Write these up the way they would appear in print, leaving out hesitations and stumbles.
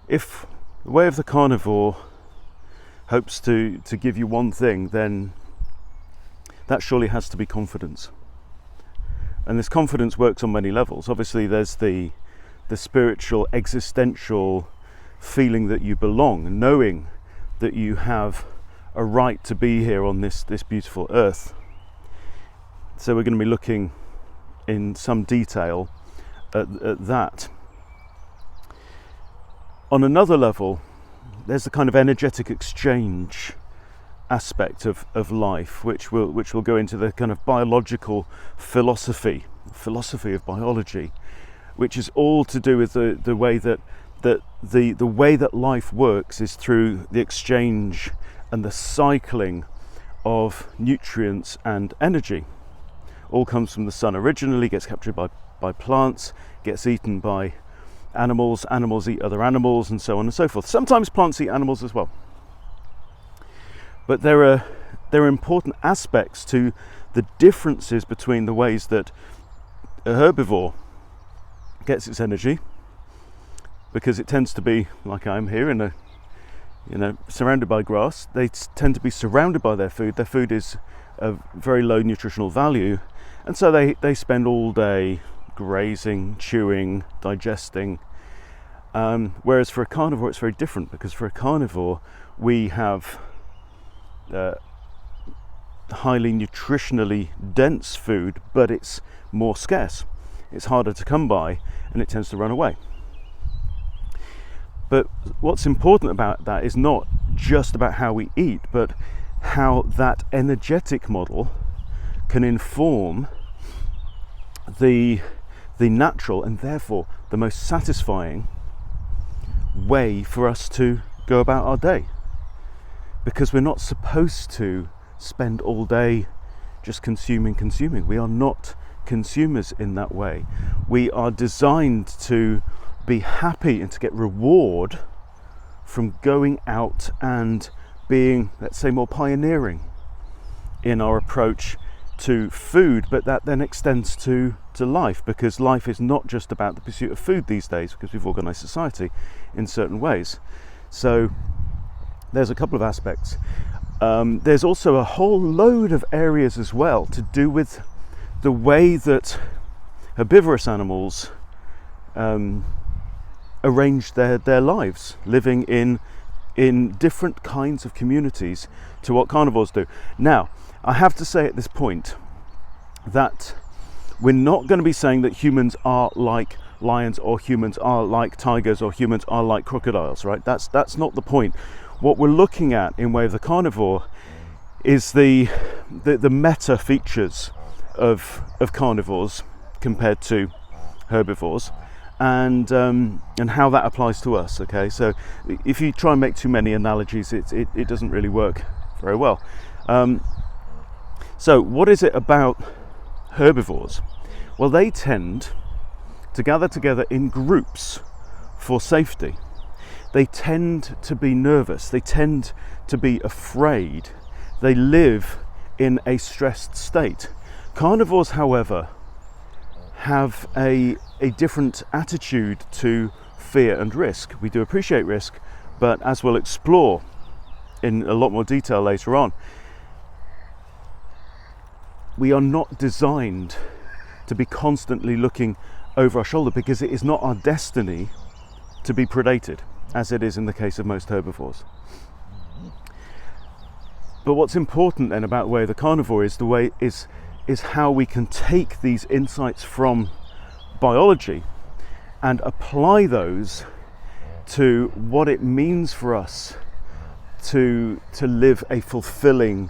if the way of the carnivore hopes to give you one thing, then that surely has to be confidence. And this confidence works on many levels. Obviously there's the spiritual, existential feeling that you belong, knowing that you have a right to be here on this beautiful earth. So we're going to be looking in some detail at that. On another level, there's the kind of energetic exchange aspect of life, which will go into the kind of biological philosophy of biology, which is all to do with the way that the way that life works is through the exchange and the cycling of nutrients and energy. All comes from the sun originally, gets captured by plants, gets eaten by animals eat other animals, and so on and so forth. Sometimes plants eat animals as well. But there are important aspects to the differences between the ways that a herbivore gets its energy, because it tends to be like I'm here surrounded by grass. They tend to be surrounded by their food. Their food is of very low nutritional value, and so they spend all day grazing, chewing, digesting. Whereas for a carnivore it's very different, because for a carnivore we have highly nutritionally dense food, but it's more scarce. It's harder to come by, and it tends to run away. But what's important about that is not just about how we eat, but how that energetic model can inform the natural and therefore the most satisfying way for us to go about our day. Because we're not supposed to spend all day just consuming. We are not consumers in that way. We are designed to be happy and to get reward from going out and being, let's say, more pioneering in our approach to food, but that then extends to life, because life is not just about the pursuit of food these days, because we've organised society in certain ways. So there's a couple of aspects. There's also a whole load of areas as well to do with the way that herbivorous animals arrange their lives, living in different kinds of communities to what carnivores do. Now, I have to say at this point that we're not going to be saying that humans are like lions, or humans are like tigers, or humans are like crocodiles, right? That's not the point. What we're looking at in Way of the Carnivore is the meta features of carnivores compared to herbivores, and how that applies to us. Okay, so if you try and make too many analogies, it doesn't really work very well. So what is it about herbivores? Well, they tend to gather together in groups for safety. They tend to be nervous. They tend to be afraid. They live in a stressed state. Carnivores, however, have a different attitude to fear and risk. We do appreciate risk, but as we'll explore in a lot more detail later on, we are not designed to be constantly looking over our shoulder, because it is not our destiny to be predated, as it is in the case of most herbivores. But what's important then about Way of the Carnivore is how we can take these insights from biology and apply those to what it means for us to live a fulfilling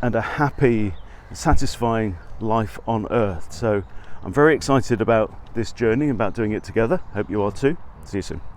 and a happy, satisfying life on Earth. So I'm very excited about this journey, about doing it together. Hope you are too. See you soon.